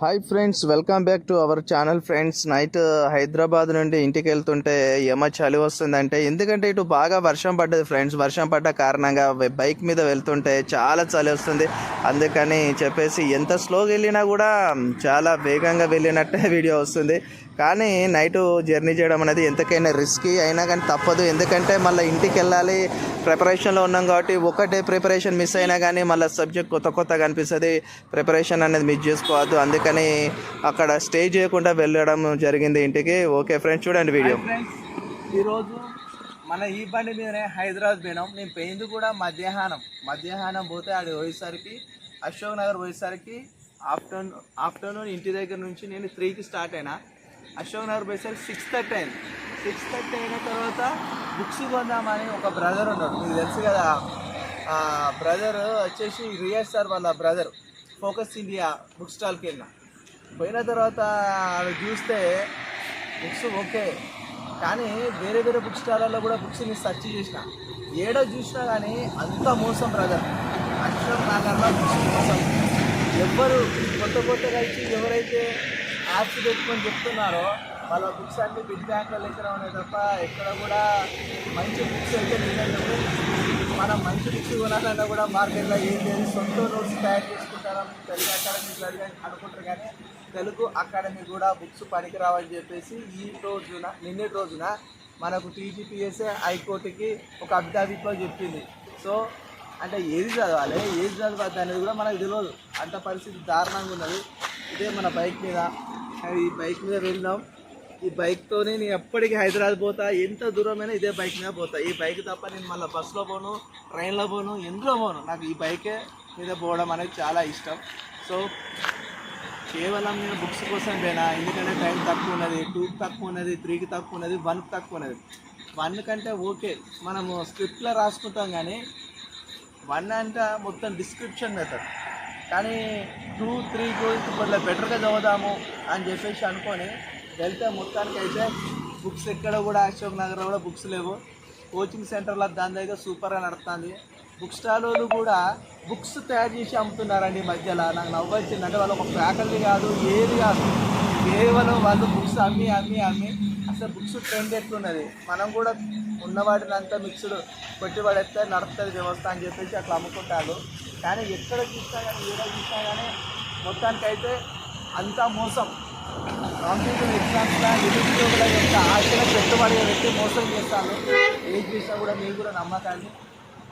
Hi friends, welcome back to our channel. Friends, night Hyderabad నుండి ఇంటికి వెళ్తుంటే ఏమో చలి వస్తుందంటే, ఎందుకంటే ఇటు బాగా వర్షం పడ్డది ఫ్రెండ్స్. వర్షం పడ్డ కారణంగా బైక్ మీద వెళ్తుంటే చాలా చలి వస్తుంది. అందుకని చెప్పేసి ఎంత స్లోగా వెళ్ళినా కూడా చాలా వేగంగా వెళ్ళినట్టే వీడియో వస్తుంది. కానీ నైటు జర్నీ చేయడం అనేది ఎంతకైనా రిస్కీ అయినా కానీ తప్పదు. ఎందుకంటే మళ్ళీ ఇంటికి వెళ్ళాలి, ప్రిపరేషన్లో ఉన్నాం కాబట్టి ఒకటే ప్రిపరేషన్ మిస్ అయినా కానీ మళ్ళీ సబ్జెక్ట్ కొత్తగా అనిపిస్తుంది. ప్రిపరేషన్ అనేది మిస్ చేసుకోవద్దు. అందుకని అక్కడ స్టే చేయకుండా వెళ్ళడం జరిగింది ఇంటికి. ఓకే ఫ్రెండ్స్, చూడండి వీడియో. ఈరోజు మన ఈ బండి మీదనే హైదరాబాద్ పోయినాం. నేను పోయింది కూడా మధ్యాహ్నం పోతే అది పోయేసరికి అశోక్ నగర్ పోయేసరికి ఆఫ్టర్నూన్ ఇంటి దగ్గర నుంచి నేను 3కి స్టార్ట్ అయినా. అశోక్ నగర్ పోయేసరికి 6:30 అయింది. 6:30 అయిన తర్వాత బుక్స్ కొందామని ఒక బ్రదర్ ఉన్నాడు, మీకు తెలుసు కదా. బ్రదర్ వచ్చేసి రియాజ్ సార్ వాళ్ళ బ్రదర్. ఫోకస్ ఇండియా బుక్ స్టాల్కి వెళ్ళిన. పోయిన తర్వాత అవి చూస్తే బుక్స్ ఓకే, కానీ వేరే బుక్ స్టాల్లో కూడా బుక్స్ నేను సెర్చ్ చేసిన. ఏడో చూసినా కానీ అంత మోసం బ్రదర్. అక్షరం నాకన్నా బుక్స్ మోసం. ఎవ్వరు కొత్తగా ఇచ్చి ఎవరైతే యాప్స్ పెట్టుకొని చెప్తున్నారో వాళ్ళ బుక్స్ అన్ని బిగ్ బ్యాంక్లో లెక్కన ఉన్నాయి తప్ప ఎక్కడ కూడా మంచి బుక్స్ అయితే లేదంటే. మనం మంచి బుక్స్ కొనాలన్నా కూడా మార్కెట్లో ఏం లేదు, సొంత నోట్స్ తయారు చేసుకుంటారని తెలుగు అకాడమీ అనుకుంటారు. కానీ తెలుగు అకాడమీ కూడా బుక్స్ పనికిరావని చెప్పేసి నిన్నటి రోజున మనకు టీజీపీఎస్ఏ హైకోర్టుకి ఒక అఫిడవిట్లో చెప్పింది. సో అంటే ఏది చదవాలి ఏది చదవద్దు అనేది కూడా మనకు తెలియదు. అంత పరిస్థితి దారుణంగా ఉన్నది. ఇదే మన బైక్ మీద, ఈ బైక్ మీద వెళ్ళినాం. ఈ బైక్తో నేను ఎప్పటికీ హైదరాబాద్ పోతా, ఎంత దూరమైనా ఇదే బైక్ మీద పోతా. ఈ బైక్ తప్ప నేను మళ్ళీ బస్సులో పోను, ట్రైన్లో పోను, ఎందులో పోను. నాకు ఈ బైకే మీద పోవడం అనేది చాలా ఇష్టం. సో కేవలం నేను బుక్స్ కోసం పోయినా. ఎందుకంటే టైం తక్కువ ఉన్నది, 2కి తక్కువ ఉన్నది, 3కి తక్కువ ఉన్నది, 1కి తక్కువ ఉన్నది. 1 కంటే ఓకే మనము స్క్రిప్ట్లో రాసుకుంటాం, కానీ 1 అంటే మొత్తం డిస్క్రిప్షన్ మెథడ్. కానీ 2, 3 కొంచెం బెటర్గా చదువుదాము అని చెప్పేసి అనుకొని వెళ్తే మొత్తానికి అయితే బుక్స్ ఎక్కడ కూడా అశోక్ నగర్లో కూడా బుక్స్ లేవు. కోచింగ్ సెంటర్లో దాని దగ్గర సూపర్గా నడుస్తుంది. బుక్ స్టాల్ వాళ్ళు కూడా బుక్స్ తయారు చేసి అమ్ముతున్నారండి ఈ మధ్యలో. నాకు నవ్వొచ్చిందంటే వాళ్ళు ఒక ఫ్యాకల్టీ కాదు, ఏది కాదు, కేవలం వాళ్ళు బుక్స్ అమ్మి అసలు బుక్స్ ట్రెండ్ ఎట్లున్నది. మనం కూడా ఉన్నవాటిని అంతా మిక్స్డ్ కొట్టి పడేస్తే నడుస్తుంది వ్యవస్థ అని చెప్పేసి అట్లా అమ్ముకుంటారు. కానీ ఎక్కడ చూసినా కానీ ఏదో చూసినా కానీ మొత్తానికైతే అంతా మోసం. కాంపిటేటివ్ ఎగ్జామ్స్లో నిరుద్యోగుల యొక్క ఆశను పెట్టుబడిగా పెట్టి మోసం చేస్తాను. ఏది చూసినా కూడా మీరు కూడా నమ్మకాన్ని.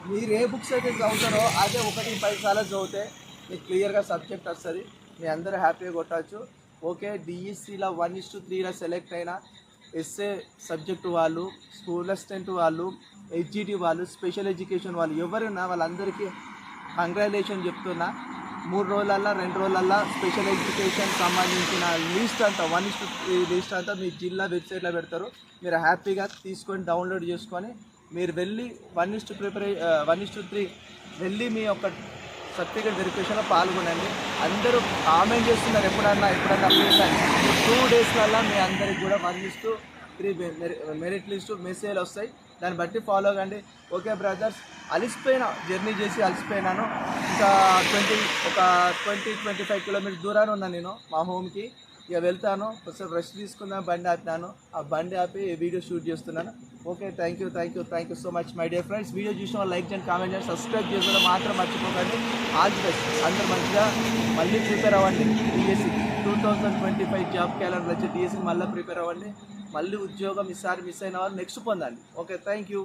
మీరు ఏ బుక్స్ అయితే చదువుతారో అదే 1-10 సార్లు చదివితే మీకు క్లియర్గా సబ్జెక్ట్ వస్తుంది. మీ అందరూ హ్యాపీగా కొట్టచ్చు. ఓకే, డిఈసీలో 1:3 సెలెక్ట్ అయినా ఎస్ఏ సబ్జెక్టు వాళ్ళు, స్కూల్ అసిస్టెంట్ వాళ్ళు, హెచ్జిటి వాళ్ళు, స్పెషల్ ఎడ్యుకేషన్ వాళ్ళు ఎవరున్నా వాళ్ళందరికీ కంగ్రాచులేషన్ చెప్తున్నా. 3 రోజులల్లో 2 రోజులల్లో స్పెషల్ ఎడ్యుకేషన్ సంబంధించిన లిస్ట్ అంతా 1:3 లిస్ట్ అంతా మీ జిల్లా వెబ్సైట్లో పెడతారు. మీరు హ్యాపీగా తీసుకొని డౌన్లోడ్ చేసుకొని మీరు వెళ్ళి 1:3 వెళ్ళి మీ యొక్క సర్టిఫికేట్ వెరిఫికేషన్లో పాల్గొనండి. అందరూ కామెంట్ చేస్తున్నారు ఎప్పుడన్నా ప్లీజ్ అని. 2 డేస్లలో మీ అందరికి కూడా 1:3 మెరిట్ లిస్టు మెసేజ్లు వస్తాయి. దాన్ని బట్టి ఫాలో అవ్వండి. ఓకే బ్రదర్స్, జర్నీ చేసి అలసిపోయినాను. ఇంకా 20-25 కిలోమీటర్స్ దూరాన్ని ఉన్నాను నేను మా హోమ్కి. ఇక వెళ్తాను, కొంచెం రెస్ట్ తీసుకుందాం. బండి ఆపినాను, ఆ బండి ఆపి వీడియో షూట్ చేస్తున్నాను. Okay, thank you so much my dear friends. Video చూసిన వాళ్ళు లైక్ చేయండి, కామెంట్ చేయండి, సబ్స్క్రైబ్ చేసుకోవడం మాత్రం మర్చిపోకండి. All the best. అందరూ మంచిగా మళ్ళీ ప్రిపేర్ అవ్వండి. డిఎస్సి 2025 జాబ్ క్యాలెండర్ వచ్చి డిఎస్సికి మళ్ళీ ప్రిపేర్ అవ్వండి. మళ్ళీ ఉద్యోగం ఈసారి మిస్ అయిన వాళ్ళు నెక్స్ట్ పొందండి. Okay, thank you.